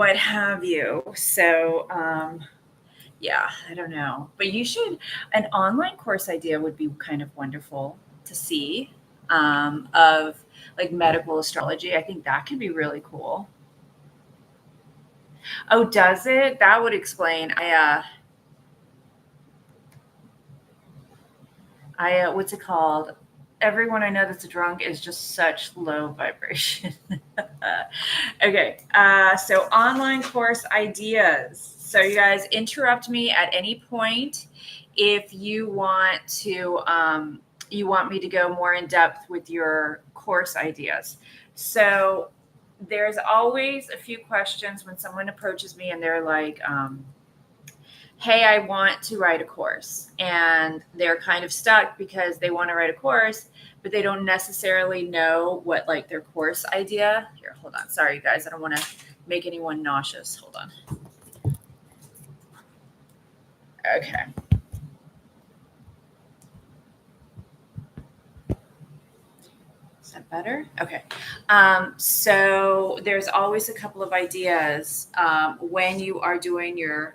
what have you. So, yeah, I don't know. But you should, an online course idea would be kind of wonderful to see, of like medical astrology. I think that could be really cool. Oh, does it? That would explain. What's it called? Everyone I know that's drunk is just such low vibration. Okay, so online course ideas. So you guys interrupt me at any point if you want me to go more in depth with your course ideas. So there's always a few questions when someone approaches me and they're like, hey, I want to write a course. And they're kind of stuck because they want to write a course, but they don't necessarily know what like their course idea. Here, hold on. Sorry, you guys. I don't want to make anyone nauseous. Hold on. Okay. Is that better? Okay. So there's always a couple of ideas when you are doing your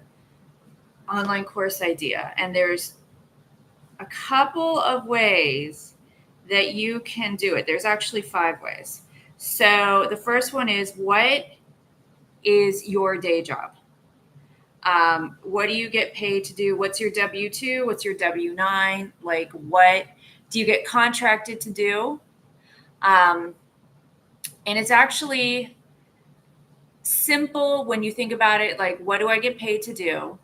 online course idea. And there's a couple of ways that you can do it. There's actually 5 ways. So the first one is, what is your day job? What do you get paid to do? What's your W 2? What's your W 9? Like, what do you get contracted to do? Um, and it's actually simple when you think about it, like, what do I get paid to do?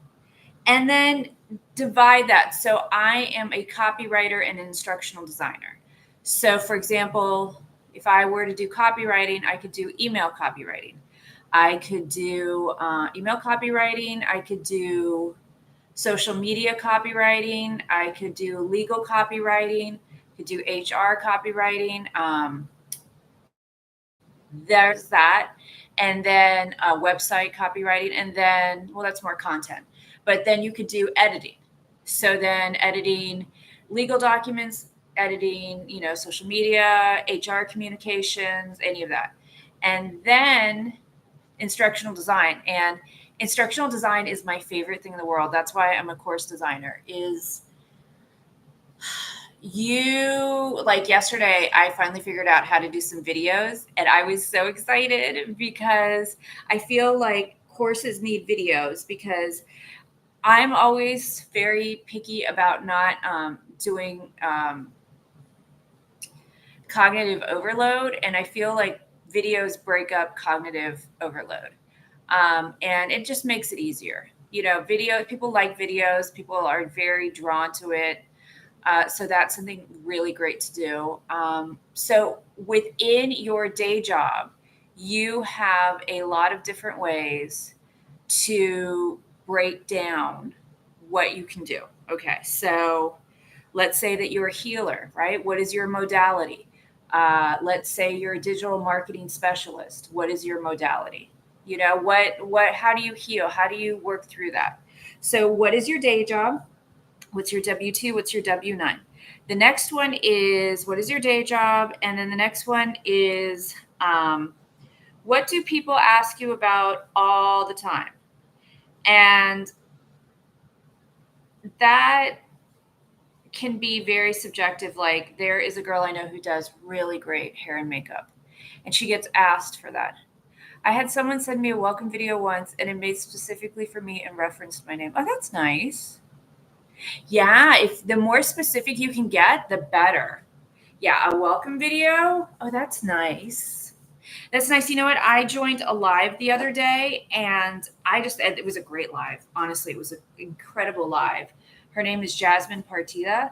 And then divide that. So I am a copywriter and an instructional designer. So, for example, if I were to do copywriting, I could do email copywriting. I could do email copywriting. I could do social media copywriting. I could do legal copywriting. I could do HR copywriting. There's that. And then website copywriting. And then, well, that's more content. But then you could do editing. So then editing legal documents, editing, social media, HR communications, any of that. And then instructional design. And instructional design is my favorite thing in the world. That's why I'm a course designer. Is you like yesterday I finally figured out how to do some videos, and I was so excited because I feel like courses need videos, because I'm always very picky about not doing cognitive overload, and I feel like videos break up cognitive overload, and it just makes it easier. Video, people like videos, people are very drawn to it. So that's something really great to do. So within your day job, you have a lot of different ways to break down what you can do. Okay, so let's say that you're a healer, right? What is your modality? Let's say you're a digital marketing specialist. What is your modality? How do you heal? How do you work through that? So, what is your day job? What's your W 2? What's your W 9? The next one is, what is your day job? And then the next one is, what do people ask you about all the time? And that can be very subjective. Like, there is a girl I know who does really great hair and makeup, and she gets asked for that. I had someone send me a welcome video once, and it made specifically for me and referenced my name. Oh, that's nice. Yeah, if the more specific you can get, the better. Yeah, a welcome video. Oh, that's nice. That's nice. You know what? I joined a live the other day, and it was a great live. Honestly, it was an incredible live. Her name is Jasmine Partida,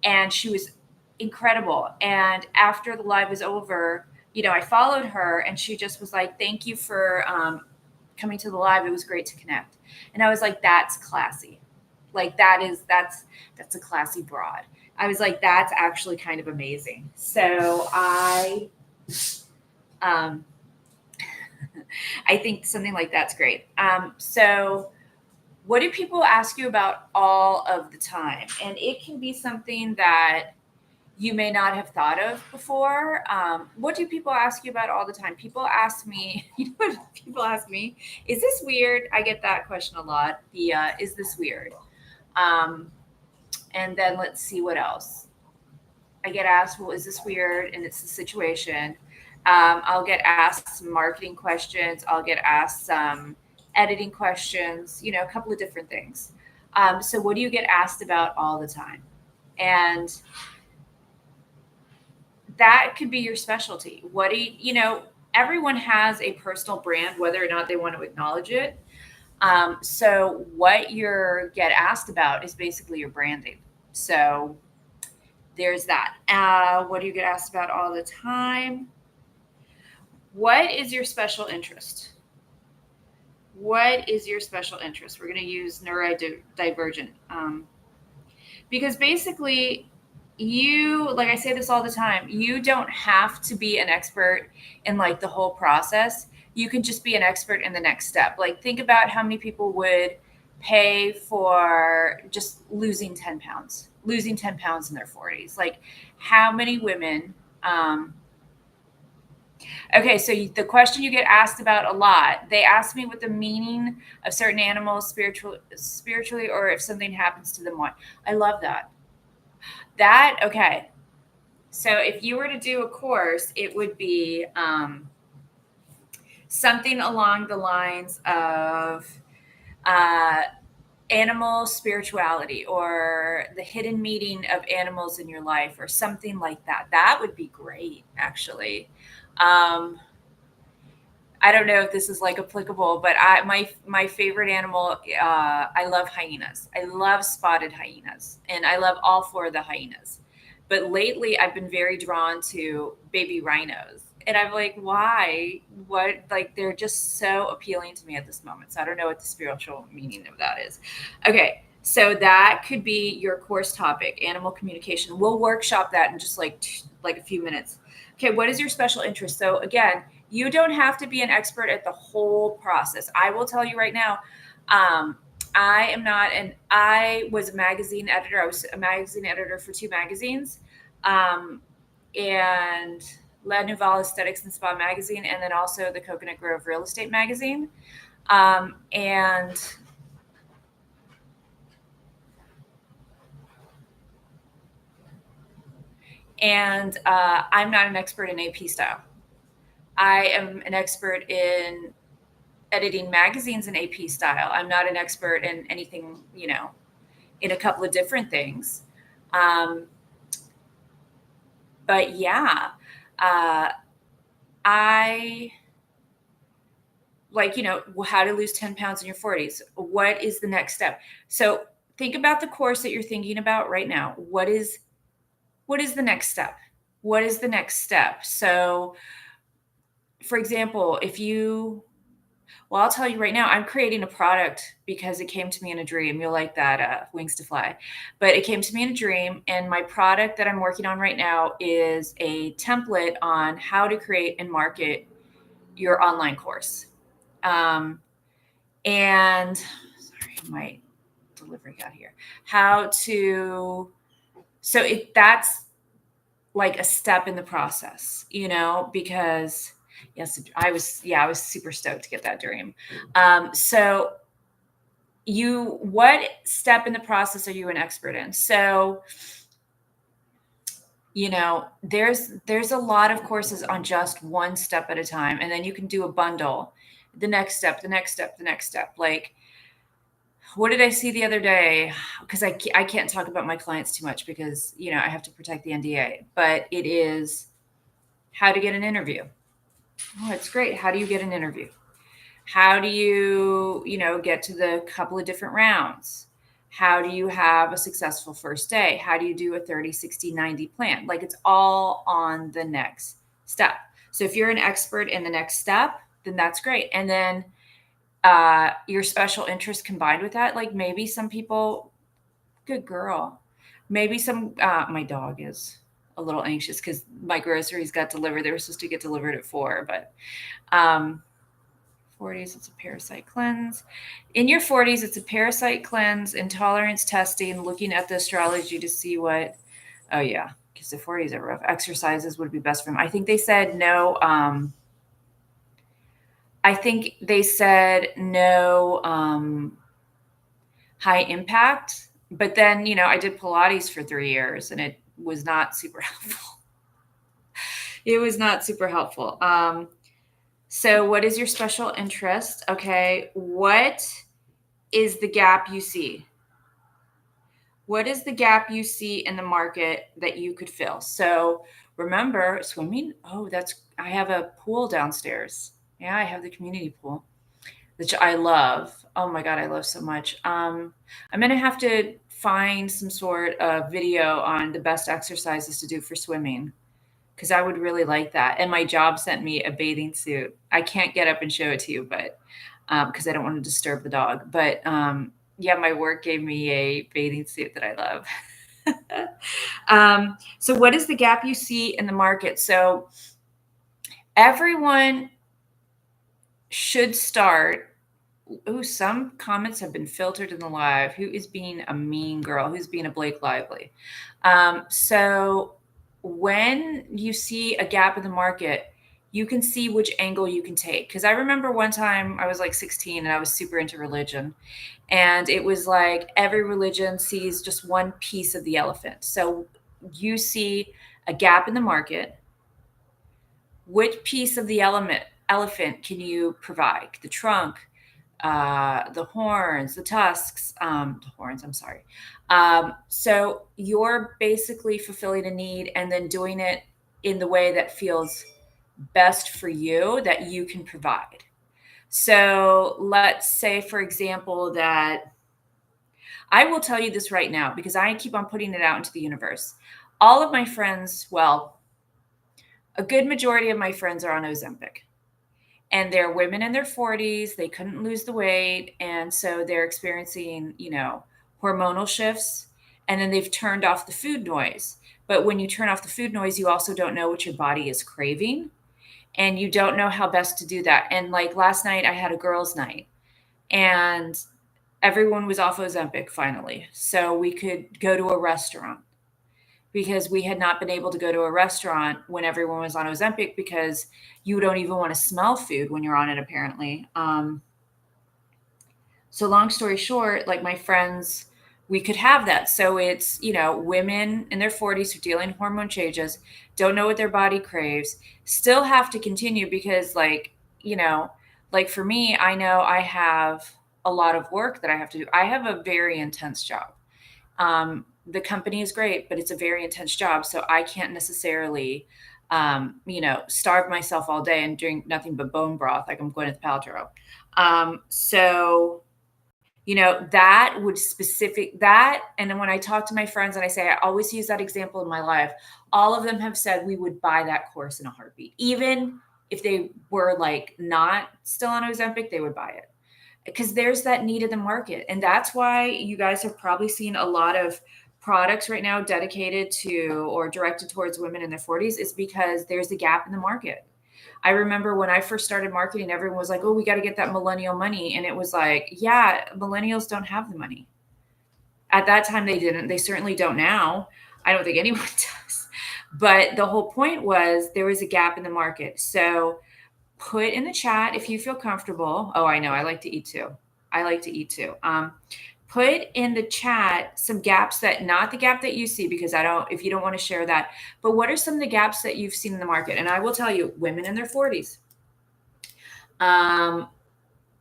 and she was incredible. And after the live was over, I followed her, and she just was like, "Thank you for coming to the live. It was great to connect." And I was like, "That's classy. Like, that's a classy broad." I was like, "That's actually kind of amazing." So um, I think something like that's great. So, what do people ask you about all of the time? And it can be something that you may not have thought of before. What do people ask you about all the time? People ask me, you know what people ask me? Is this weird? I get that question a lot. The is this weird? Um, and then let's see what else. I get asked, well, is this weird? And it's the situation. I'll get asked some marketing questions. I'll get asked some editing questions, a couple of different things. So, what do you get asked about all the time? And that could be your specialty. What do everyone has a personal brand, whether or not they want to acknowledge it. So, what you get asked about is basically your branding. So, there's that. What do you get asked about all the time? What is your special interest? What is your special interest? We're going to use neurodivergent because basically, like I say this all the time, you don't have to be an expert in like the whole process. You can just be an expert in the next step. Like, think about how many people would pay for just losing 10 pounds, losing 10 pounds in their 40s. Like, how many women, okay, so the question you get asked about a lot, they ask me what the meaning of certain animals spiritually, or if something happens to them. What? I love that. Okay. So if you were to do a course, it would be something along the lines of uh, animal spirituality, or the hidden meaning of animals in your life, or something like that. That would be great, actually. Um, I don't know if this is like applicable, but my favorite animal, I love hyenas. I love spotted hyenas, and I love all four of the hyenas. But lately, I've been very drawn to baby rhinos, and I'm like, why? What? Like, they're just so appealing to me at this moment. So I don't know what the spiritual meaning of that is. Okay, so that could be your course topic, animal communication. We'll workshop that in just like a few minutes. Okay, what is your special interest? So again, you don't have to be an expert at the whole process. I will tell you right now, um, I am not, and I was a magazine editor. I was a magazine editor for two magazines, um, and La Nouvelle Aesthetics and Spa magazine, and then also the Coconut Grove Real Estate magazine. Um, and I'm not an expert in AP style. I am an expert in editing magazines in AP style. I'm not an expert in anything, in a couple of different things. Um, but yeah, uh, I like, how to lose 10 pounds in your 40s. What is the next step? So think about the course that you're thinking about right now. What is the next step? What is the next step? So, for example, well, I'll tell you right now, I'm creating a product because it came to me in a dream. You'll like that, Wings to Fly. But it came to me in a dream, and my product that I'm working on right now is a template on how to create and market your online course. And sorry, my delivery got here. That's like a step in the process, because yes, I was super stoked to get that dream. So what step in the process are you an expert in? So, there's a lot of courses on just one step at a time, and then you can do a bundle, the next step, the next step, the next step. Like, what did I see the other day? Because I can't talk about my clients too much because, I have to protect the NDA, but it is how to get an interview. Oh, it's great. How do you get an interview? How do you, get to the couple of different rounds? How do you have a successful first day? How do you do a 30, 60, 90 plan? Like, it's all on the next step. So if you're an expert in the next step, then that's great. And then your special interest combined with that, like maybe some people, good girl, maybe my dog is a little anxious because my groceries got delivered. They were supposed to get delivered at 4, but 40s, it's a parasite cleanse. In your 40s, it's a parasite cleanse, intolerance testing, looking at the astrology to see what, oh yeah, because the 40s are rough. Exercises would be best for them. I think they said no. I think they said no high impact. But then, I did Pilates for 3 years and it was not super helpful. It was not super helpful. So what is your special interest? Okay. What is the gap you see? What is the gap you see in the market that you could fill? So remember, swimming. Oh, I have a pool downstairs. Yeah, I have the community pool, which I love. Oh my God, I love so much. I'm going to have to find some sort of video on the best exercises to do for swimming because I would really like that. And my job sent me a bathing suit. I can't get up and show it to you, but because I don't want to disturb the dog. But yeah, my work gave me a bathing suit that I love. So what is the gap you see in the market? So everyone should start. Oh, some comments have been filtered in the live. Who is being a mean girl? Who's being a Blake Lively? So when you see a gap in the market, you can see which angle you can take. Because I remember one time I was like 16 and I was super into religion. And it was like every religion sees just one piece of the elephant. So you see a gap in the market. Which piece of the elephant can you provide? The trunk, the horns, the tusks, the horns, I'm sorry. So you're basically fulfilling a need and then doing it in the way that feels best for you that you can provide. So let's say, for example, that I will tell you this right now because I keep on putting it out into the universe. All of my friends, well, a good majority of my friends are on Ozempic. And they're women in their 40s. They couldn't lose the weight. And so they're experiencing, hormonal shifts. And then they've turned off the food noise. But when you turn off the food noise, you also don't know what your body is craving. And you don't know how best to do that. And like last night, I had a girls' night. And everyone was off Ozempic finally. So we could go to a restaurant. Because we had not been able to go to a restaurant when everyone was on Ozempic because you don't even want to smell food when you're on it, apparently. So long story short, like my friends, we could have that. So it's, women in their 40s who are dealing with hormone changes, don't know what their body craves, still have to continue because like for me, I know I have a lot of work that I have to do. I have a very intense job. The company is great, but it's a very intense job. So I can't necessarily, starve myself all day and drink nothing but bone broth like I'm Gwyneth Paltrow. So, that would And then when I talk to my friends and I say, I always use that example in my life, all of them have said we would buy that course in a heartbeat. Even if they were like not still on Ozempic, they would buy it because there's that need in the market. And that's why you guys have probably seen a lot of products right now dedicated to or directed towards women in their 40s is because there's a gap in the market. I remember when I first started marketing, everyone was like, oh, we got to get that millennial money. And it was like, yeah, millennials don't have the money. At that time, they didn't. They certainly don't now. I don't think anyone does. But the whole point was there was a gap in the market. So put in the chat if you feel comfortable. Oh, I know. I like to eat too. Put in the chat some gaps not the gap that you see, because if you don't want to share that, but what are some of the gaps that you've seen in the market? And I will tell you, women in their 40s. Now,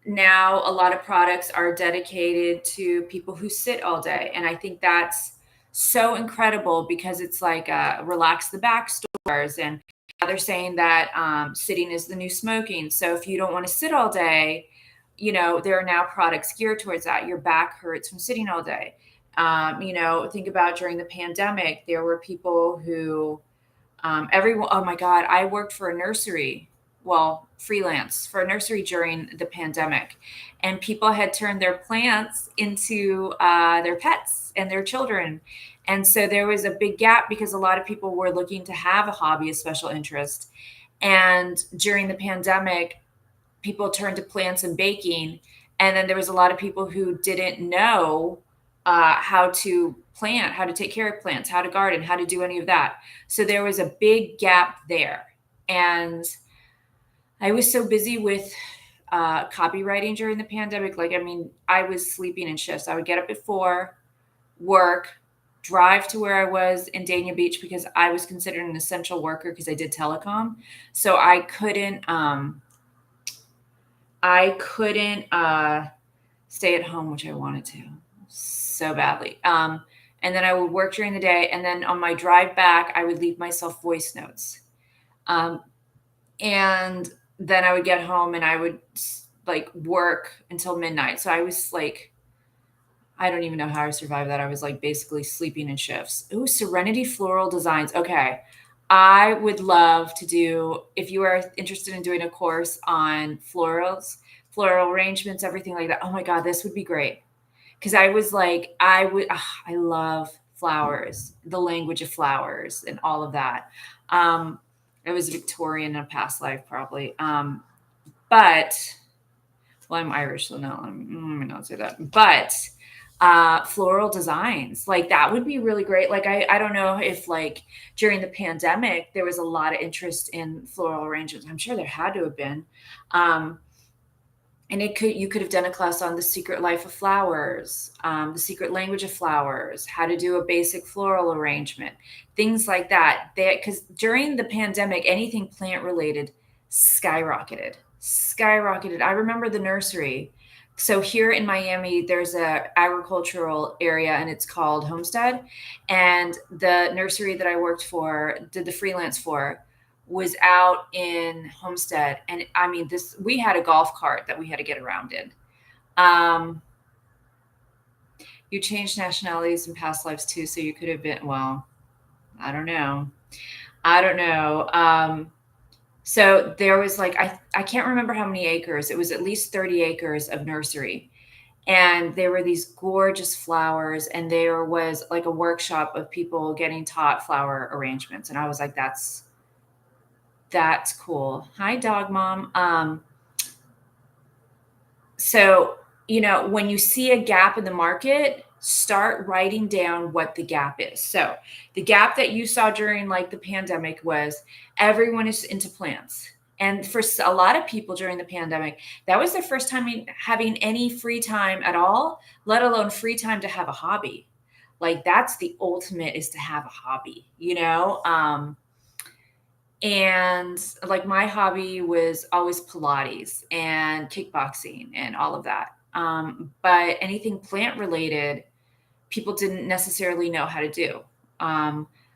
a lot of products are dedicated to people who sit all day. And I think that's so incredible because it's like relax the back stores. And they're saying that sitting is the new smoking. So if you don't want to sit all day, there are now products geared towards that. Your back hurts from sitting all day. Think about during the pandemic, there were people who, oh my God, I worked for a nursery, freelance for a nursery during the pandemic, and people had turned their plants into their pets and their children. And so there was a big gap because a lot of people were looking to have a hobby, a special interest. And during the pandemic, people turned to plants and baking. And then there was a lot of people who didn't know how to plant, how to take care of plants, how to garden, how to do any of that. So there was a big gap there. And I was so busy with copywriting during the pandemic. Like, I mean, I was sleeping in shifts. I would get up at 4, work, drive to where I was in Dania Beach because I was considered an essential worker because I did telecom. So I couldn't stay at home, which I wanted to so badly. And then I would work during the day, and then on my drive back, I would leave myself voice notes. Um, and then I would get home and I would like work until midnight. So I was like, I don't even know how I survived that. I was like basically sleeping in shifts. Ooh, Serenity Floral Designs. Okay. I would love to do, if you are interested in doing a course on florals, floral arrangements, everything like that. Oh my God, this would be great. Cause I was like, I love flowers, the language of flowers and all of that. I was Victorian in a past life, probably. But well, I'm Irish, so no, let me not say that. But floral designs, like that would be really great. Like I don't know if like during the pandemic there was a lot of interest in floral arrangements. I'm sure there had to have been. Um, and you could have done a class on the secret life of flowers, the secret language of flowers, how to do a basic floral arrangement, things like that. Because during the pandemic, anything plant related skyrocketed. I remember the nursery. So here in Miami, there's a agricultural area and it's called Homestead. And the nursery that I worked for, did the freelance for, was out in Homestead. And I mean, we had a golf cart that we had to get around in. Um, you changed nationalities in past lives too. So you could have been, well, I don't know. I don't know. So there was like, I can't remember how many acres. It was at least 30 acres of nursery. And there were these gorgeous flowers. And there was like a workshop of people getting taught flower arrangements. And I was like, that's cool. Hi, dog mom. So, when you see a gap in the market, start writing down what the gap is. So, the gap that you saw during like the pandemic was everyone is into plants. And for a lot of people during the pandemic, that was their first time having any free time at all, let alone free time to have a hobby. Like that's the ultimate, is to have a hobby. And like my hobby was always Pilates and kickboxing and all of that. But anything plant related, people didn't necessarily know how to do.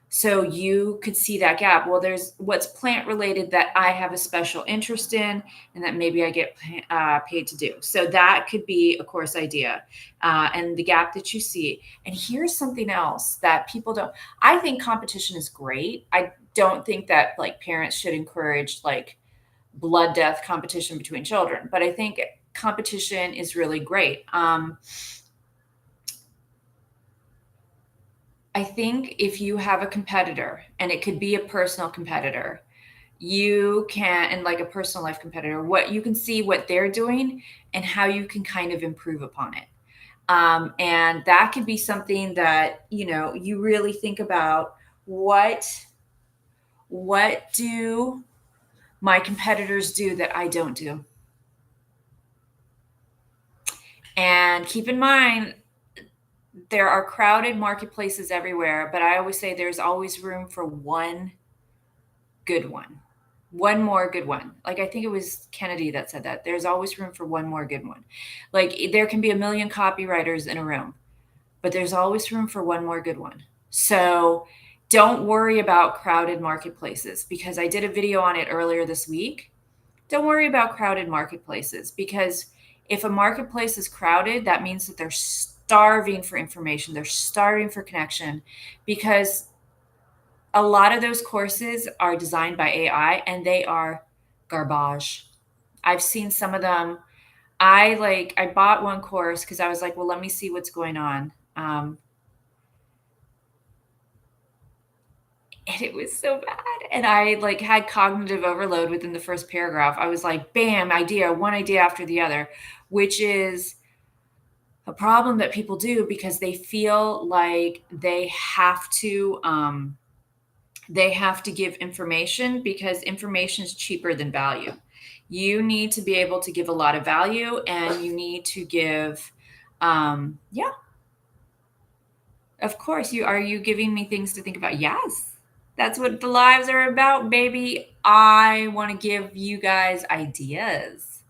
So you could see that gap. Well, there's what's plant related that I have a special interest in and that maybe I get paid to do. So that could be a course idea, and the gap that you see. And here's something else that people don't, I think competition is great. I don't think that like parents should encourage like blood death competition between children, but I think competition is really great. I think if you have a competitor, and it could be a personal competitor, you can, and like a personal life competitor, what you can see what they're doing and how you can kind of improve upon it. And that could be something that, you really think about what do my competitors do that I don't do? And keep in mind, there are crowded marketplaces everywhere, but I always say there's always room for one good one. One more good one. Like I think it was Kennedy that said that. There's always room for one more good one. Like there can be a million copywriters in a room, but there's always room for one more good one. So don't worry about crowded marketplaces, because I did a video on it earlier this week. Don't worry about crowded marketplaces, because if a marketplace is crowded, that means that they're starving for information. They're starving for connection, because a lot of those courses are designed by AI and they are garbage. I've seen some of them. I bought one course because I was like, well, let me see what's going on. And it was so bad. And I like had cognitive overload within the first paragraph. I was like, bam, one idea after the other, which is a problem that people do because they feel like they have to give information because information is cheaper than value. You need to be able to give a lot of value, and you need to give, yeah, of course. You giving me things to think about? Yes. That's what the lives are about, baby. I want to give you guys ideas.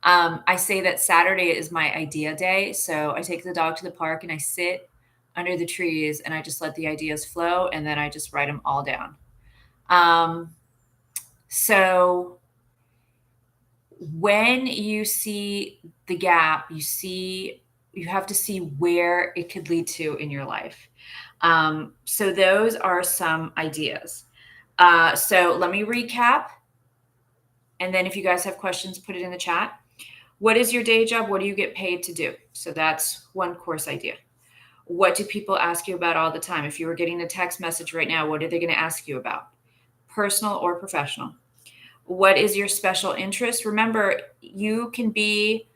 I say that Saturday is my idea day. So I take the dog to the park and I sit under the trees and I just let the ideas flow and then I just write them all down. Um, so when you see the gap, you have to see where it could lead to in your life. So those are some ideas. So let me recap. And then if you guys have questions, put it in the chat. What is your day job? What do you get paid to do? So that's one course idea. What do people ask you about all the time? If you were getting a text message right now, what are they going to ask you about? Personal or professional? What is your special interest? Remember, you can be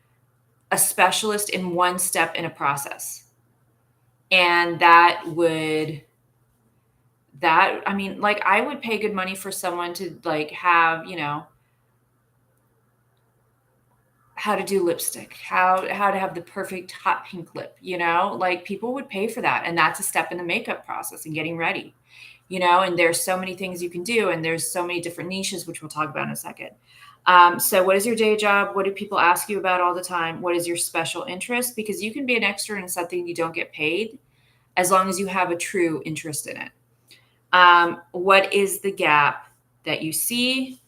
a specialist in one step in a process. And I mean, like I would pay good money for someone to like have, how to do lipstick, how to have the perfect hot pink lip, like people would pay for that. And that's a step in the makeup process and getting ready, and there's so many things you can do. And there's so many different niches, which we'll talk about in a second. So what is your day job? What do people ask you about all the time? What is your special interest? Because you can be an extra in something you don't get paid as long as you have a true interest in it. What is the gap that you see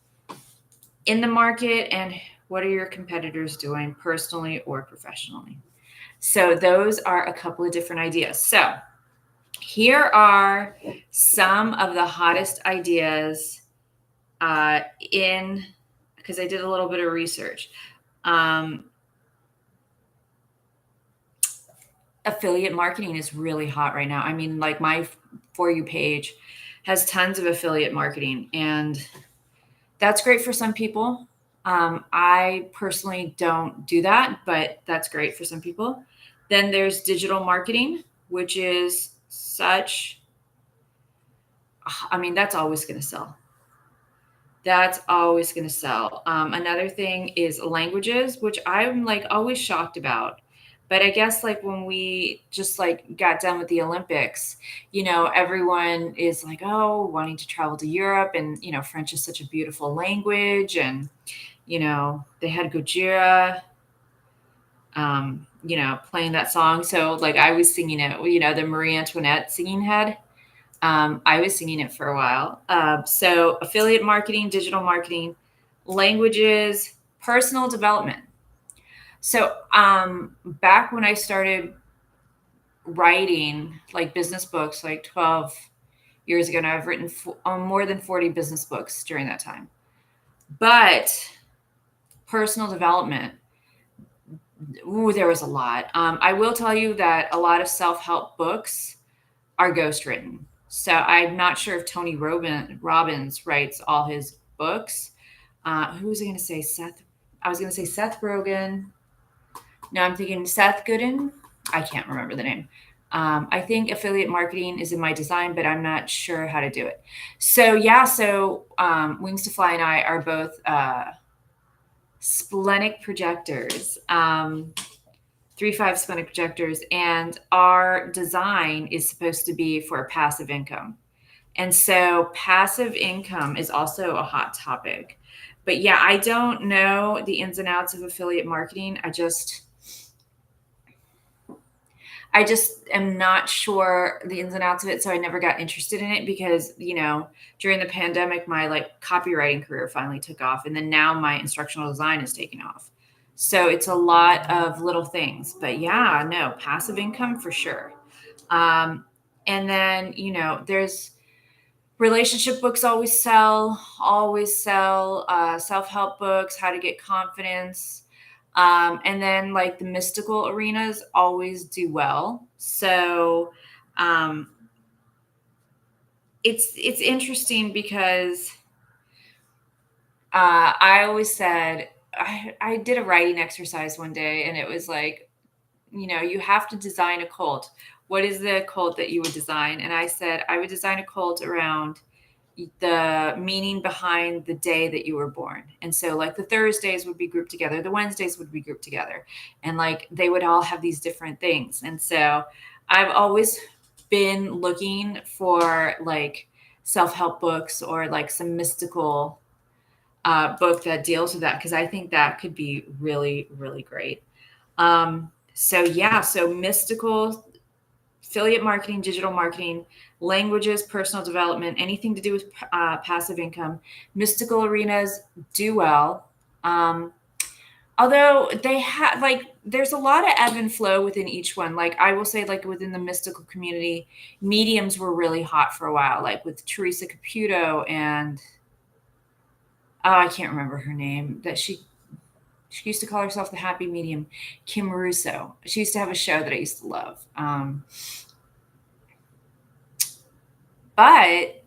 in the market, and what are your competitors doing personally or professionally? So those are a couple of different ideas. So here are some of the hottest ideas because I did a little bit of research. Affiliate marketing is really hot right now. I mean, like my For You page has tons of affiliate marketing, and that's great for some people. I personally don't do that, but that's great for some people. Then there's digital marketing, which is that's always going to sell. That's always going to sell. Another thing is languages, which I'm like always shocked about. But I guess like when we just like got done with the Olympics, everyone is like, oh, wanting to travel to Europe, and French is such a beautiful language, and they had Gojira, playing that song. So like I was singing it, the Marie Antoinette singing head. I was singing it for a while. So affiliate marketing, digital marketing, languages, personal development. So back when I started writing like business books, like 12 years ago, now I've written more than 40 business books during that time. But personal development, there was a lot. I will tell you that a lot of self-help books are ghostwritten. So I'm not sure if Tony Robbins writes all his books. Who was I going to say? I was going to say Seth Rogen. No, I'm thinking Seth Godin. I can't remember the name. I think affiliate marketing is in my design, but I'm not sure how to do it. So yeah, Wings to Fly and I are both splenic projectors. 3-5 splenic projectors, and our design is supposed to be for passive income. And so passive income is also a hot topic. But yeah, I don't know the ins and outs of affiliate marketing. I just am not sure the ins and outs of it. So I never got interested in it because, during the pandemic, my like copywriting career finally took off. And then now my instructional design is taking off. So it's a lot of little things, but yeah, no, passive income for sure. And then, there's relationship books always sell, self-help books, how to get confidence. And then like the mystical arenas always do well. So it's interesting because I always said, I did a writing exercise one day, and it was like, you have to design a cult. What is the cult that you would design? And I said, I would design a cult around the meaning behind the day that you were born. And so like the Thursdays would be grouped together, the Wednesdays would be grouped together, and like they would all have these different things. And so I've always been looking for like self-help books or like some mystical book that deals with that, because I think that could be really, really great. So yeah, so mystical, affiliate marketing, digital marketing, languages, personal development, anything to do with passive income. Mystical arenas do well. Although they have like, there's a lot of ebb and flow within each one. Like I will say, like within the mystical community, mediums were really hot for a while, like with Teresa Caputo and I can't remember her name. That she used to call herself the Happy Medium, Kim Russo. She used to have a show that I used to love. But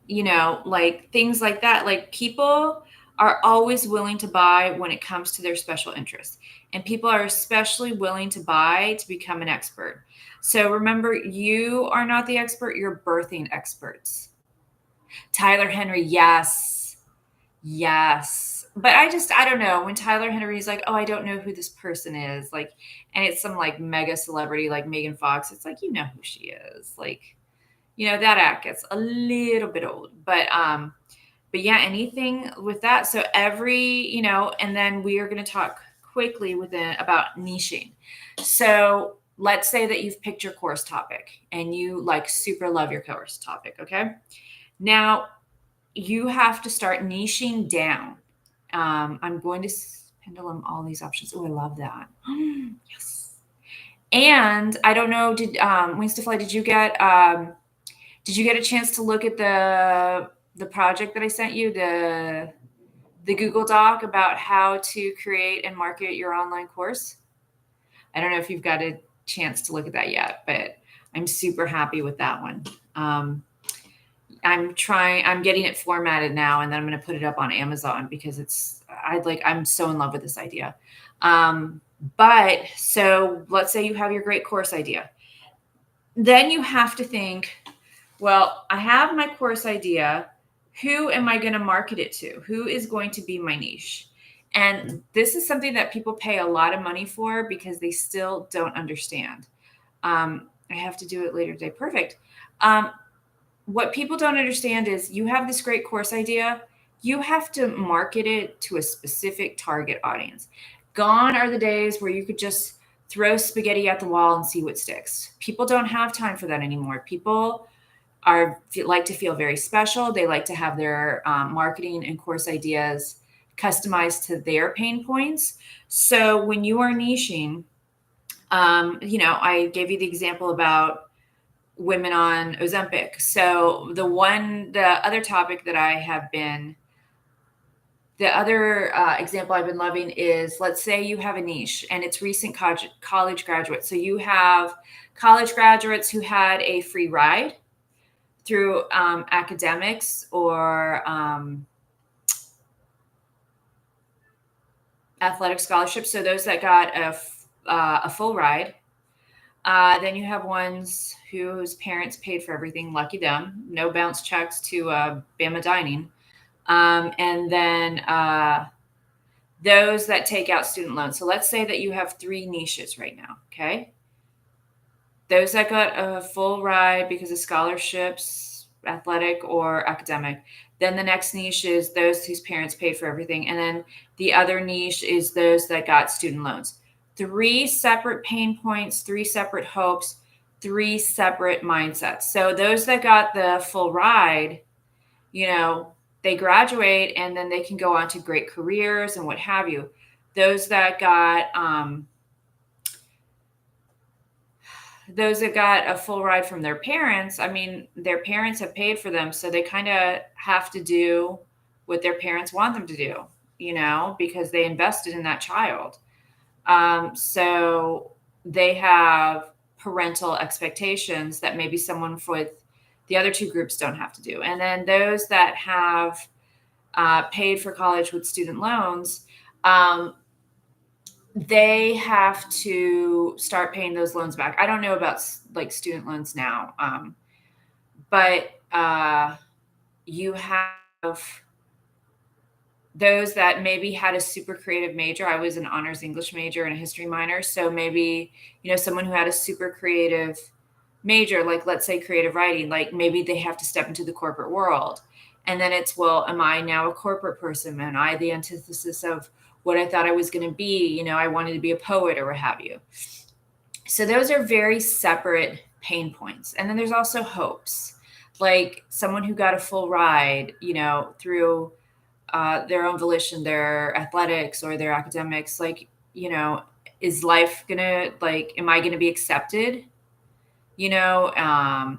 like things like that, like people are always willing to buy when it comes to their special interests, and people are especially willing to buy to become an expert. So remember, you are not the expert, you're birthing experts. Tyler Henry, yes. Yes. But I don't know. When Tyler Henry's like, oh, I don't know who this person is, like, and it's some like mega celebrity like Megan Fox, it's like, you know who she is. Like, that act gets a little bit old. But yeah, anything with that. So and then we are going to talk quickly about niching. So let's say that you've picked your course topic and you like super love your course topic. Okay. Now you have to start niching down. I'm going to pendulum all these options. Oh, I love that. Yes. And I don't know, Wings to Fly, did you get a chance to look at the project that I sent you, the Google Doc about how to create and market your online course? I don't know if you've got a chance to look at that yet, but I'm super happy with that one. I'm getting it formatted now, and then I'm going to put it up on Amazon because I'm so in love with this idea. But so let's say you have your great course idea. Then you have to think, well, I have my course idea. Who am I going to market it to? Who is going to be my niche? And this is something that people pay a lot of money for because they still don't understand. I have to do it later today. Perfect. What people don't understand is you have this great course idea. You have to market it to a specific target audience. Gone are the days where you could just throw spaghetti at the wall and see what sticks. People don't have time for that anymore. People like to feel very special. They like to have their marketing and course ideas customized to their pain points. So when you are niching, I gave you the example about women on Ozempic. So the other topic that the other example I've been loving is, let's say you have a niche and it's recent college graduates. So you have college graduates who had a free ride through academics or athletic scholarships. So those that got a full ride. Then you have ones whose parents paid for everything. Lucky them. No bounce checks to Bama Dining. And then those that take out student loans. So let's say that you have 3 niches right now. Okay. Those that got a full ride because of scholarships, athletic or academic. Then the next niche is those whose parents paid for everything. And then the other niche is those that got student loans. 3 separate pain points, 3 separate hopes, 3 separate mindsets. So those that got the full ride, they graduate and then they can go on to great careers and what have you. Those that got a full ride from their parents, I mean, their parents have paid for them, so they kind of have to do what their parents want them to do, because they invested in that child. So they have parental expectations that maybe someone with the other 2 groups don't have to do. And then those that have paid for college with student loans, they have to start paying those loans back. I don't know about like student loans now, but you have those that maybe had a super creative major. I was an honors English major and a history minor. So maybe, someone who had a super creative major, like let's say creative writing, like maybe they have to step into the corporate world. And then it's, well, am I now a corporate person? Am I the antithesis of what I thought I was going to be? I wanted to be a poet or what have you. So those are very separate pain points. And then there's also hopes, like someone who got a full ride, through their own volition, their athletics or their academics, like, is life gonna, like, am I gonna be accepted? I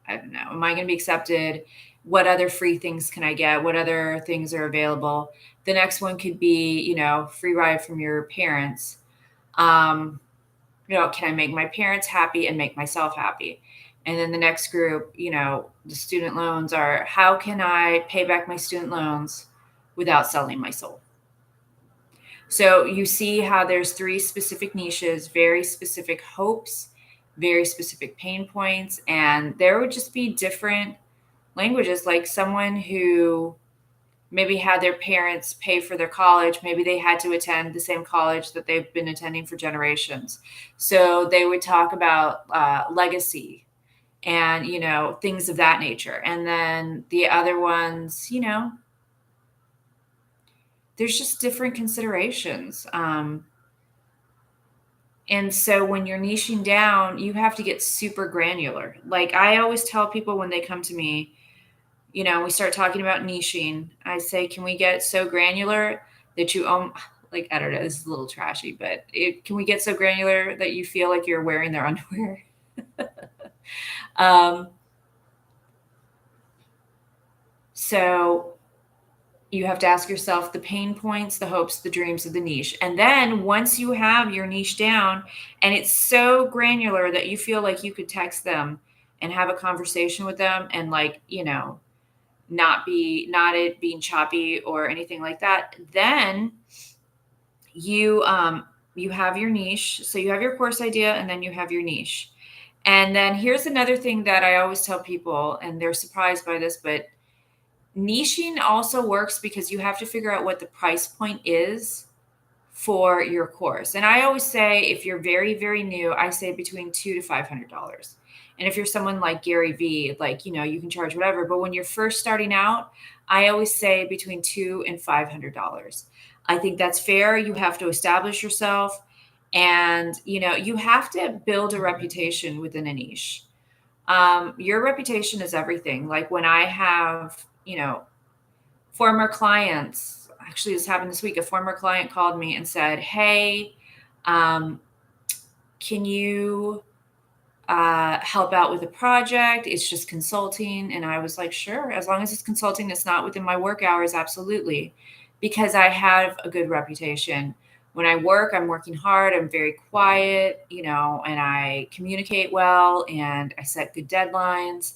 don't know. Am I gonna be accepted? What other free things can I get? What other things are available? The next one could be, free ride from your parents. Can I make my parents happy and make myself happy? And then the next group, the student loans are, how can I pay back my student loans without selling my soul? So you see how there's three specific niches, very specific hopes, very specific pain points, and there would just be different languages. Like someone who maybe had their parents pay for their college, maybe they had to attend the same college that they've been attending for generations. So they would talk about legacy and, things of that nature. And then the other ones, there's just different considerations. And so when you're niching down, you have to get super granular. Like I always tell people when they come to me, we start talking about niching, I say, can we get so granular that you like, I don't know, this is a little trashy, but can we get so granular that you feel like you're wearing their underwear? um, so you have to ask yourself the pain points, the hopes, the dreams of the niche. And then once you have your niche down and it's so granular that you feel like you could text them and have a conversation with them and, like, not it being choppy or anything like that, then you have your niche. So you have your course idea and then you have your niche. And then here's another thing that I always tell people, and they're surprised by this, but niching also works because you have to figure out what the price point is for your course. And I always say, if you're very, very new, I say between $200 to $500. And if you're someone like Gary Vee, like, you can charge whatever. But when you're first starting out, I always say between $200 and $500. I think that's fair. You have to establish yourself and, you have to build a reputation within a niche. Your reputation is everything. Like when I have, former clients, actually this happened this week, a former client called me and said, hey, can you help out with a project? It's just consulting. And I was like, sure, as long as it's consulting, it's not within my work hours, absolutely. Because I have a good reputation. When I work, I'm working hard, I'm very quiet, and I communicate well and I set good deadlines.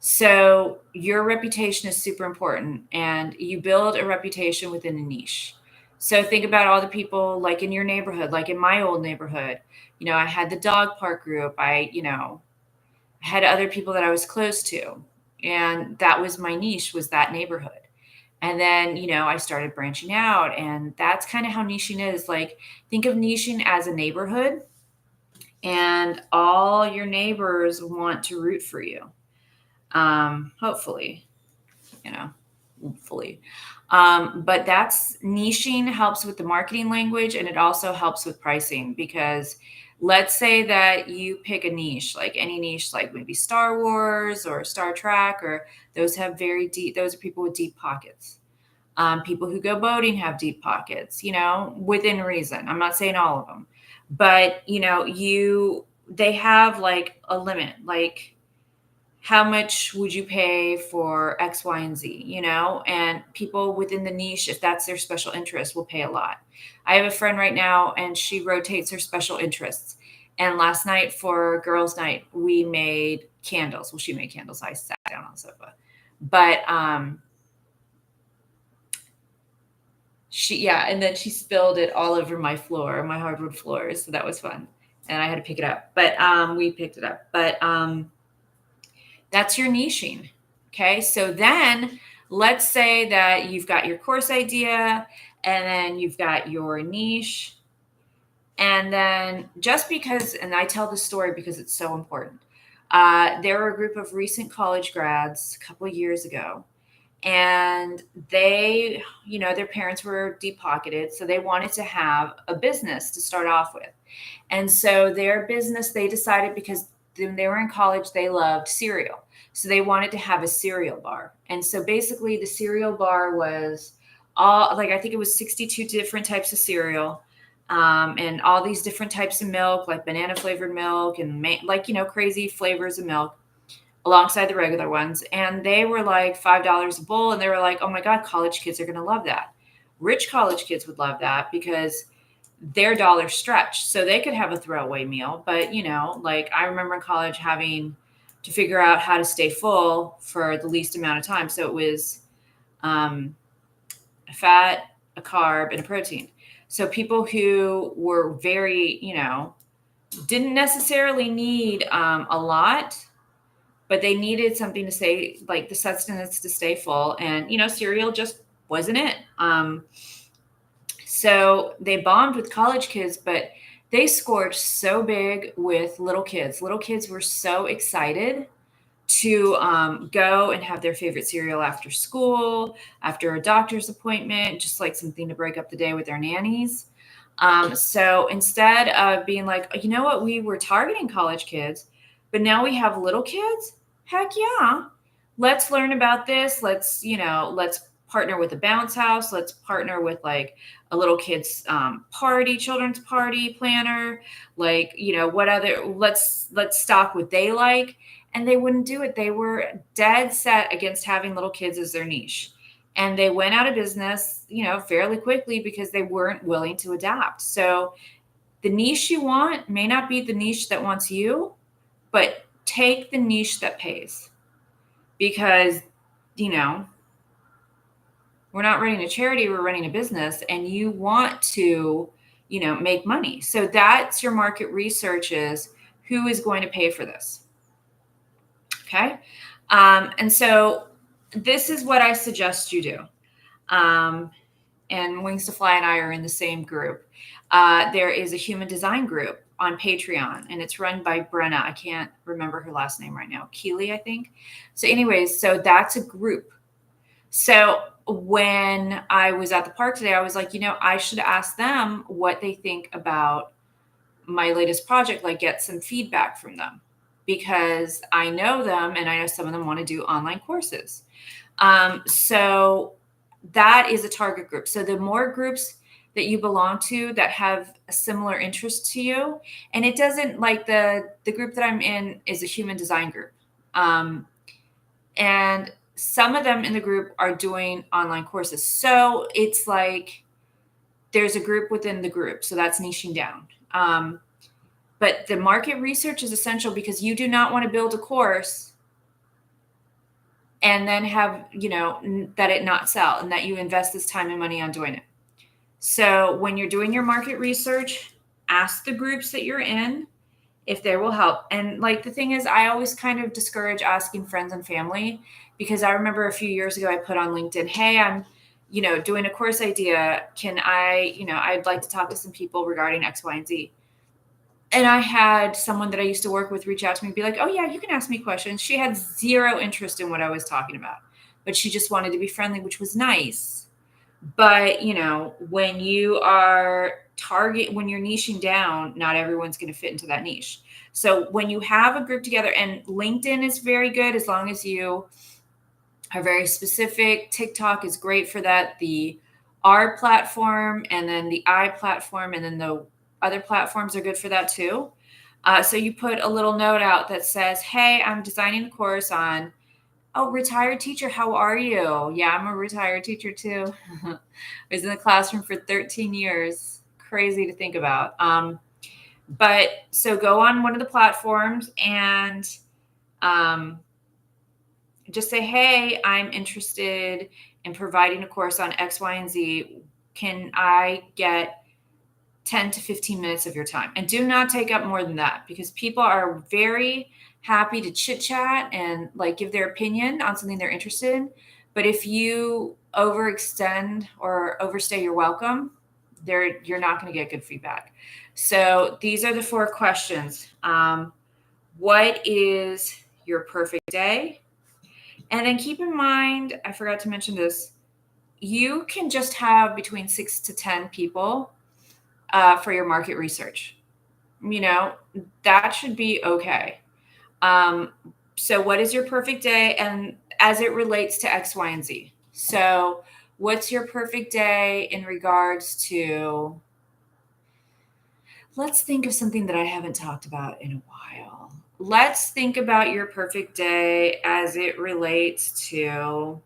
So your reputation is super important and you build a reputation within a niche. So think about all the people like in your neighborhood, like in my old neighborhood. I had the dog park group. I had other people that I was close to. And that was my niche, was that neighborhood. And then, I started branching out, and that's kind of how niching is. Like, think of niching as a neighborhood, and all your neighbors want to root for you. Hopefully, you know, hopefully. But that's niching helps with the marketing language, and it also helps with pricing, because let's say that you pick a niche, like any niche, like maybe Star Wars or Star Trek, or those have very deep, those are people with deep pockets. People who go boating have deep pockets, within reason. I'm not saying all of them, but they have like a limit, like how much would you pay for X, Y, and Z, and people within the niche, if that's their special interest, will pay a lot. I have a friend right now and she rotates her special interests. And last night for girls' night, we made candles. Well, she made candles. I sat down on the sofa, but, Yeah, and then she spilled it all over my floor, my hardwood floors. So that was fun. And I had to pick it up. But we picked it up. But that's your niching. Okay. So then let's say that you've got your course idea and then you've got your niche. And then just because, and I tell this story because it's so important. There were a group of recent college grads a couple of years ago, and they, their parents were deep pocketed. So they wanted to have a business to start off with. And so their business, they decided because when they were in college, they loved cereal. So they wanted to have a cereal bar. And so basically, the cereal bar was all like, I think it was 62 different types of cereal. And all these different types of milk, like banana flavored milk and crazy flavors of milk alongside the regular ones. And they were like $5 a bowl. And they were like, oh my God, college kids are going to love that. Rich college kids would love that because their dollar stretched. So they could have a throwaway meal. But, like I remember in college having to figure out how to stay full for the least amount of time. So it was a fat, a carb, and a protein. So people who were very, didn't necessarily need a lot, but they needed something to say, like the sustenance to stay full. And, cereal just wasn't it. So they bombed with college kids, but they scored so big with little kids. Little kids were so excited to go and have their favorite cereal after school, after a doctor's appointment, just like something to break up the day with their nannies. So instead of being like, you know what, we were targeting college kids, but now we have little kids. Heck yeah. Let's learn about this. Let's partner with a bounce house. Let's partner with like a little kids children's party planner. Like, what other, let's stock what they like. And they wouldn't do it. They were dead set against having little kids as their niche. And they went out of business, fairly quickly because they weren't willing to adapt. So the niche you want may not be the niche that wants you, but take the niche that pays because, we're not running a charity, we're running a business and you want to, make money. So that's your market research is who is going to pay for this. Okay. And so this is what I suggest you do. And Wings to Fly and I are in the same group. There is a human design group on Patreon, and it's run by Brenna. I can't remember her last name right now. Keeley, I think. So anyways, so that's a group. So when I was at the park today, I was like, I should ask them what they think about my latest project, like get some feedback from them because I know them and I know some of them want to do online courses. So that is a target group. So the more groups that you belong to that have a similar interest to you, and it doesn't like the group that I'm in is a human design group. And some of them in the group are doing online courses. So it's like there's a group within the group. So that's niching down. But the market research is essential because you do not want to build a course and then have, that it not sell and that you invest this time and money on doing it. So when you're doing your market research, ask the groups that you're in if they will help. And like the thing is, I always kind of discourage asking friends and family because I remember a few years ago I put on LinkedIn, hey, I'm, doing a course idea. Can I, I'd like to talk to some people regarding X, Y, and Z. And I had someone that I used to work with reach out to me and be like, oh yeah, you can ask me questions. She had zero interest in what I was talking about, but she just wanted to be friendly, which was nice. But, when you are when you're niching down, not everyone's going to fit into that niche. So when you have a group together, and LinkedIn is very good as long as you are very specific. TikTok is great for that. The R platform and then the I platform and then the other platforms are good for that too. So you put a little note out that says, hey, I'm designing a course on, oh, retired teacher, how are you? Yeah, I'm a retired teacher too. I was in the classroom for 13 years. Crazy to think about. But so go on one of the platforms and just say, hey, I'm interested in providing a course on X, Y, and Z. can I get 10 to 15 minutes of your time? And do not take up more than that, because people are very happy to chit chat and like give their opinion on something they're interested in. But if you overextend or overstay your welcome, you're not going to get good feedback. So these are the 4 questions. What is your perfect day? And then keep in mind, I forgot to mention this, you can just have between 6 to 10 people for your market research. You know, that should be okay. So what is your perfect day? And as it relates to X, Y, and Z. So what's your perfect day in regards to, let's think of something that I haven't talked about in a while. Let's think about your perfect day as it relates to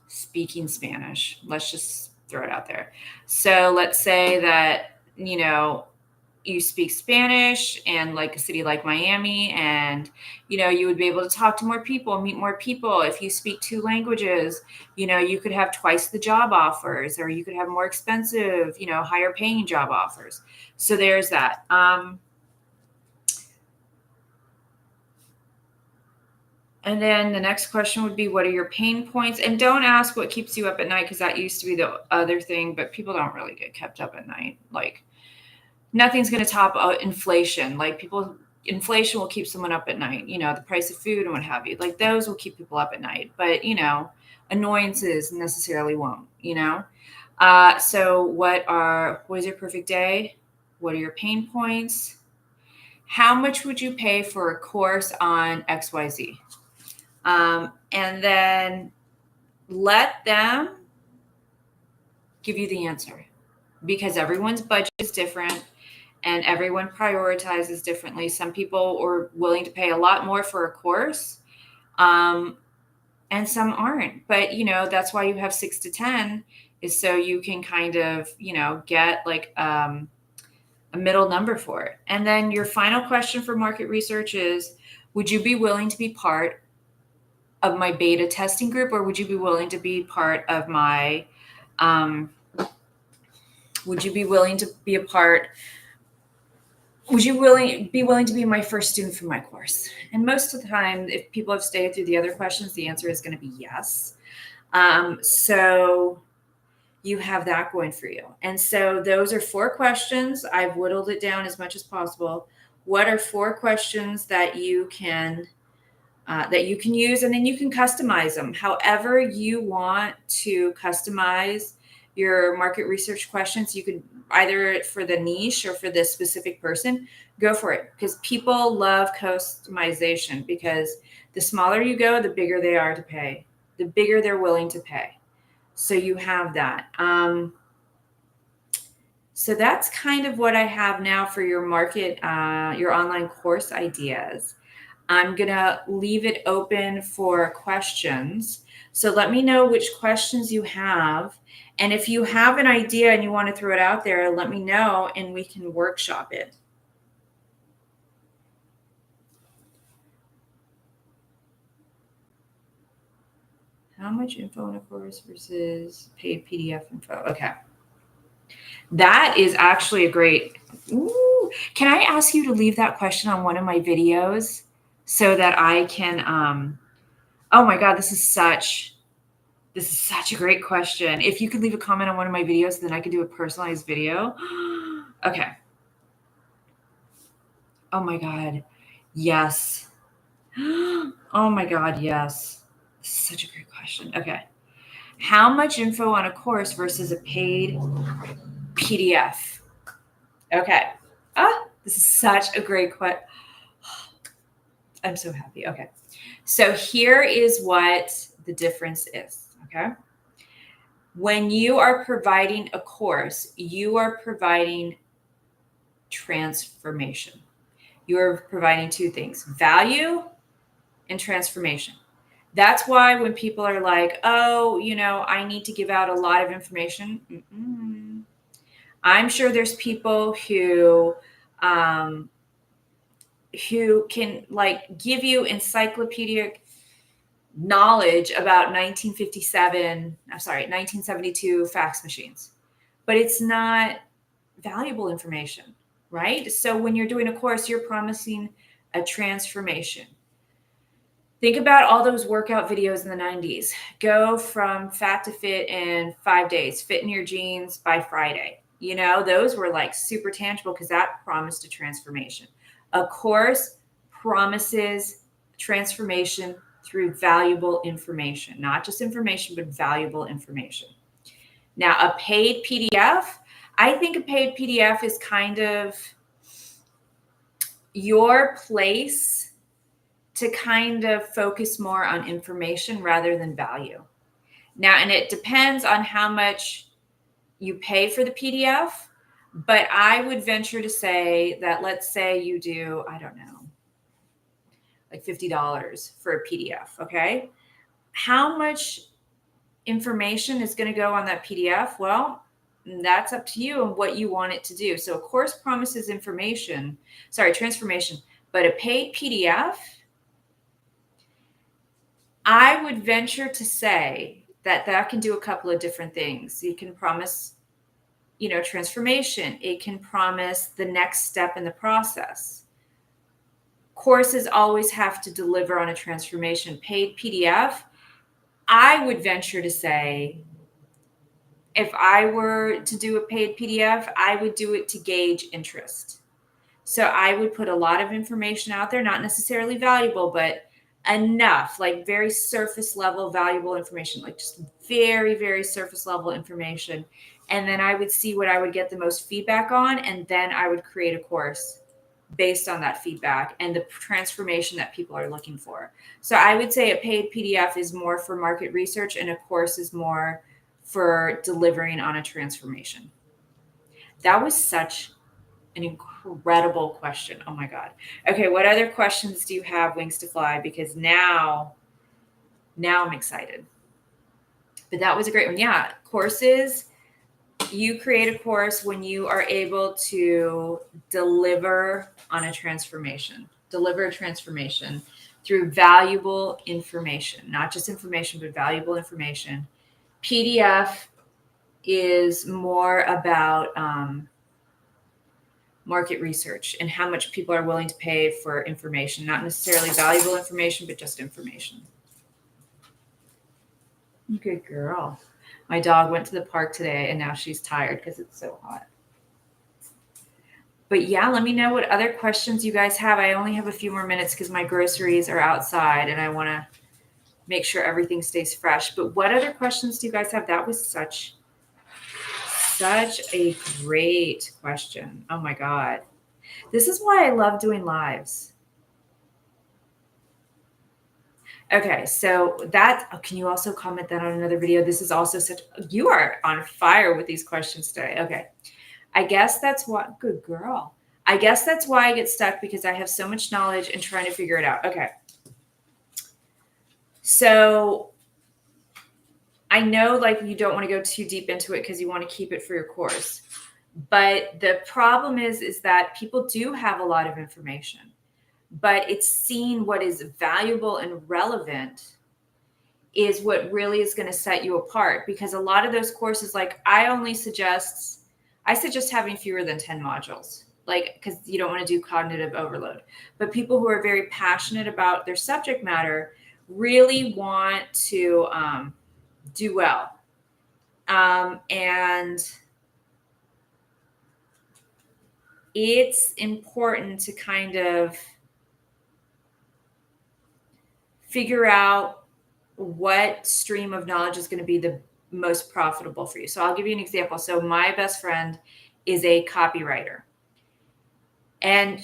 speaking Spanish. Let's just throw it out there. So let's say that, you speak Spanish and like a city like Miami, and you would be able to talk to more people, meet more people. If you speak 2 languages, you could have twice the job offers, or you could have more expensive, higher paying job offers. So there's that. And then the next question would be, what are your pain points? And don't ask what keeps you up at night, because that used to be the other thing, but people don't really get kept up at night. Like, nothing's going to top inflation. Like, inflation will keep someone up at night. The price of food and what have you. Like, those will keep people up at night. But annoyances necessarily won't. So what is your perfect day? What are your pain points? How much would you pay for a course on XYZ? And then let them give you the answer, because everyone's budget is different and everyone prioritizes differently. Some people are willing to pay a lot more for a course, and some aren't. But, that's why you have 6 to 10, is so you can kind of, get like a middle number for it. And then your final question for market research is, would you be willing to be part of my beta testing group, or would you be willing to be part of my, would you be willing to be a part would you be willing to be my first student for my course? And most of the time, if people have stayed through the other questions, the answer is going to be yes. So you have that going for you. And so those are 4 questions. I've whittled it down as much as possible. What are 4 questions that you can use, and then you can customize them however you want to customize your market research questions. You could either for the niche or for this specific person, go for it, because people love customization, because the smaller you go, the bigger they are to pay, the bigger they're willing to pay. So you have that. So that's kind of what I have now for your market, your online course ideas. I'm going to leave it open for questions. So let me know which questions you have. And if you have an idea and you want to throw it out there, let me know and we can workshop it. How much info in a course versus paid PDF info? Okay. That is actually a great. Ooh, can I ask you to leave that question on one of my videos so that I can, oh my God, this is such a great question. If you could leave a comment on one of my videos, then I could do a personalized video. Okay. Oh my God. Yes. Oh my God. Yes. This is such a great question. Okay. How much info on a course versus a paid PDF? Okay. This is such a great question. I'm so happy. Okay. So here is what the difference is. Okay. When you are providing a course, you are providing transformation. You are providing 2 things: value and transformation. That's why when people are like, oh, I need to give out a lot of information. I'm sure there's people who can like give you encyclopedic knowledge about 1972 fax machines, but it's not valuable information, right? So when you're doing a course, you're promising a transformation. Think about all those workout videos in the 90s. Go from fat to fit in 5 days, fit in your jeans by Friday. You know, those were like super tangible because that promised a transformation. A course promises transformation through valuable information, not just information, but valuable information. Now, a paid PDF, I think a paid PDF is kind of your place to kind of focus more on information rather than value. Now, and it depends on how much you pay for the PDF, but I would venture to say that, let's say you do, I don't know, like $50 for a PDF, okay? How much information is going to go on that PDF? Well, that's up to you and what you want it to do. So a course promises transformation, but a paid PDF, I would venture to say that that can do a couple of different things. It can promise, transformation. It can promise the next step in the process. Courses always have to deliver on a transformation. Paid PDF, I would venture to say, if I were to do a paid PDF, I would do it to gauge interest. So I would put a lot of information out there, not necessarily valuable, but enough, like very surface level valuable information, like just very, very surface level information. And then I would see what I would get the most feedback on. And then I would create a course based on that feedback and the transformation that people are looking for. So I would say a paid PDF is more for market research and a course is more for delivering on a transformation. That was such an incredible question. Oh my God. Okay, what other questions do you have, Wings to Fly? Because now I'm excited. But that was a great one. Yeah, courses. You create a course when you are able to deliver on a transformation. Deliver a transformation through valuable information, not just information, but valuable information. PDF is more about market research and how much people are willing to pay for information, not necessarily valuable information, but just information. Good girl. My dog went to the park today and now she's tired because it's so hot. But yeah, let me know what other questions you guys have. I only have a few more minutes because my groceries are outside and I want to make sure everything stays fresh. But what other questions do you guys have? That was such a great question. Oh my God. This is why I love doing lives. Okay, so can you also comment that on another video? This is also you are on fire with these questions today. Okay. I guess that's what, good girl. I guess that's why I get stuck because I have so much knowledge and trying to figure it out. Okay. So I know like you don't want to go too deep into it because you want to keep it for your course. But the problem is that people do have a lot of information, but it's seeing what is valuable and relevant is what really is going to set you apart. Because a lot of those courses, like I suggest having fewer than 10 modules, like, because you don't want to do cognitive overload. But people who are very passionate about their subject matter really want to do well. And it's important to kind of figure out what stream of knowledge is going to be the most profitable for you. So I'll give you an example. So my best friend is a copywriter. And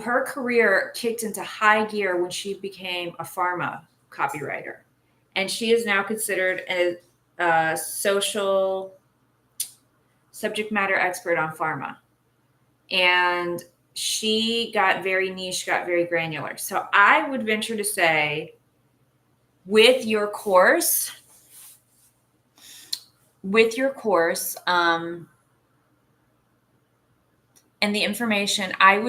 her career kicked into high gear when she became a pharma copywriter. And she is now considered a social subject matter expert on pharma. And she got very niche, got very granular. So I would venture to say with your course, and the information, I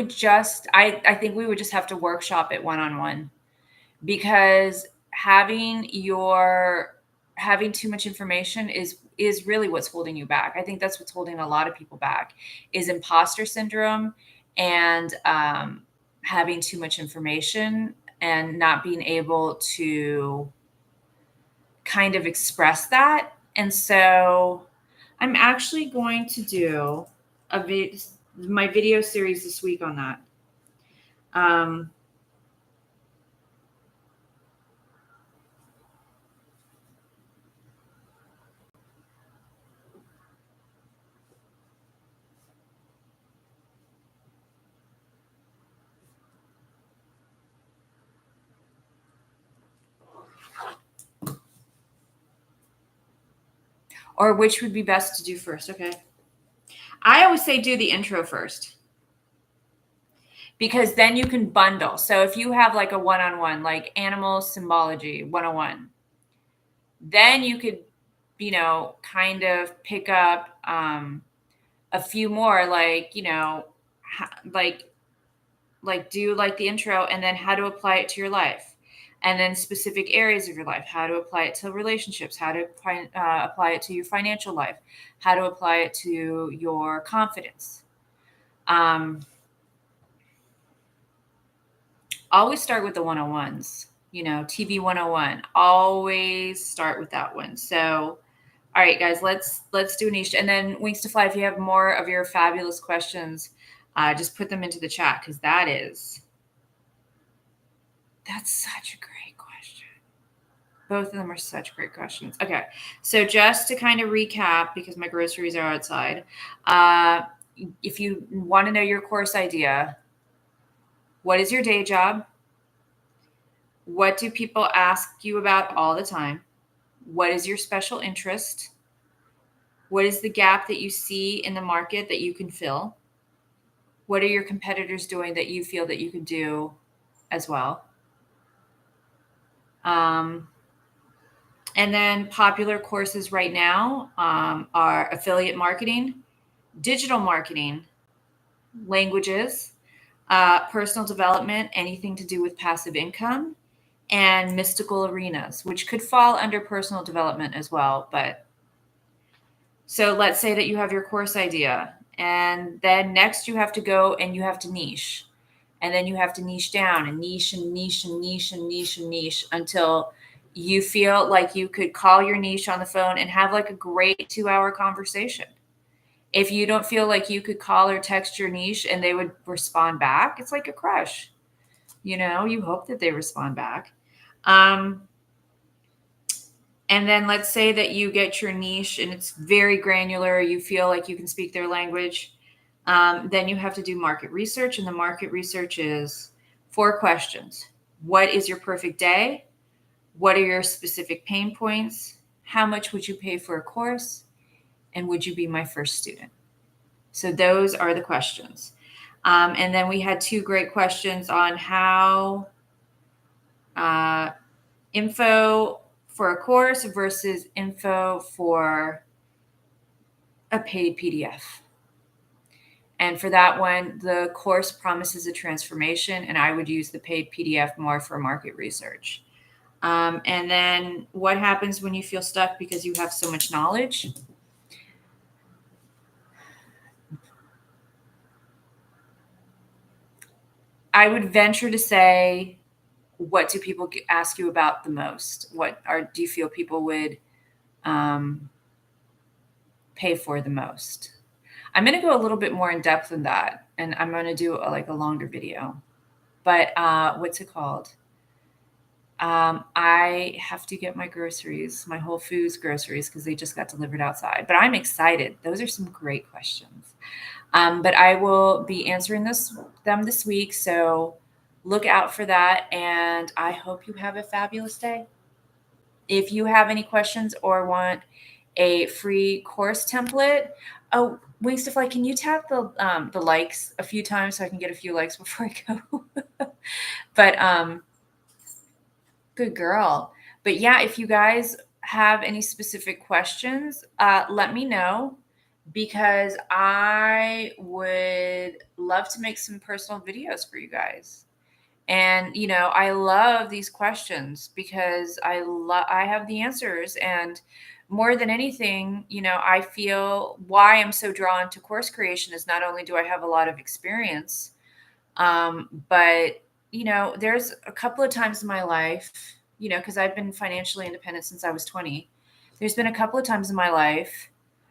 think we would just have to workshop it one-on-one because having too much information is really what's holding you back. I think that's what's holding a lot of people back is imposter syndrome and having too much information and not being able to kind of express that. And so I'm actually going to do my video series this week on that. Or which would be best to do first? Okay. I always say do the intro first because then you can bundle. So if you have like a one-on-one, like animal symbology 101, then you could, kind of pick up a few more, like, like do like the intro and then how to apply it to your life. And then specific areas of your life, how to apply it to relationships, how to apply it to your financial life, how to apply it to your confidence. Always start with the 101s, TV 101. Always start with that one. So, all right, guys, let's do a niche. And then Wings to Fly, if you have more of your fabulous questions, just put them into the chat because that's such a great question. Both of them are such great questions. Okay, so just to kind of recap, because my groceries are outside, if you want to know your course idea, what is your day job? What do people ask you about all the time? What is your special interest? What is the gap that you see in the market that you can fill? What are your competitors doing that you feel that you can do as well? And then popular courses right now are affiliate marketing, digital marketing, languages, personal development, anything to do with passive income, and mystical arenas, which could fall under personal development as well. But so let's say that you have your course idea, and then next you have to go and you have to niche. And then you have to niche down and niche and niche and niche and niche and niche until you feel like you could call your niche on the phone and have like a great 2-hour conversation. If you don't feel like you could call or text your niche and they would respond back, it's like a crush. You hope that they respond back. And then let's say that you get your niche and it's very granular. You feel like you can speak their language. Then you have to do market research. And the market research is 4 questions. What is your perfect day? What are your specific pain points? How much would you pay for a course? And would you be my first student? So those are the questions. And then we had 2 great questions on how info for a course versus info for a paid PDF. And for that one, the course promises a transformation, and I would use the paid PDF more for market research. And then what happens when you feel stuck because you have so much knowledge? I would venture to say, what do people ask you about the most? Do you feel people would pay for the most? I'm going to go a little bit more in depth than that, and I'm going to do a longer video. But what's it called? I have to get my groceries, my Whole Foods groceries, because they just got delivered outside. But I'm excited. Those are some great questions. But I will be answering them this week. So look out for that. And I hope you have a fabulous day. If you have any questions or want a free course template, oh, Wings to Fly, can you tap the likes a few times so I can get a few likes before I go? But good girl. But yeah, if you guys have any specific questions, let me know because I would love to make some personal videos for you guys. And, I love these questions because I have the answers. And more than anything, I feel why I'm so drawn to course creation is not only do I have a lot of experience, but, there's a couple of times in my life, because I've been financially independent since I was 20. There's been a couple of times in my life.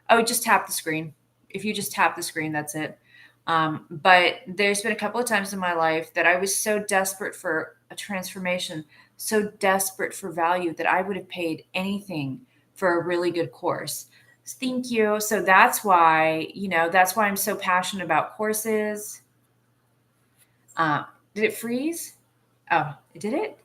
Oh, just tap the screen. If you just tap the screen, that's it. But there's been a couple of times in my life that I was so desperate for a transformation, so desperate for value that I would have paid anything for a really good course. Thank you. So that's why I'm so passionate about courses. Did it freeze? Oh, did it?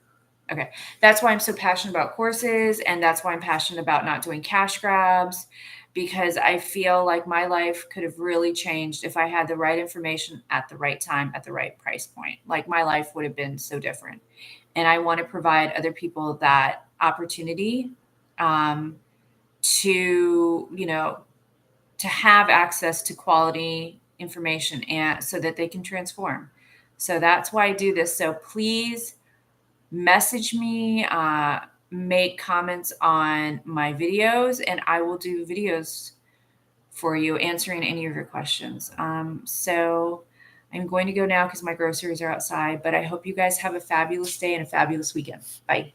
Okay. That's why I'm so passionate about courses. And that's why I'm passionate about not doing cash grabs, because I feel like my life could have really changed if I had the right information at the right time, at the right price point. Like my life would have been so different. And I want to provide other people that opportunity, um, to, to have access to quality information and so that they can transform. So that's why I do this. So please message me, make comments on my videos, and I will do videos for you answering any of your questions. So I'm going to go now because my groceries are outside, but I hope you guys have a fabulous day and a fabulous weekend. Bye.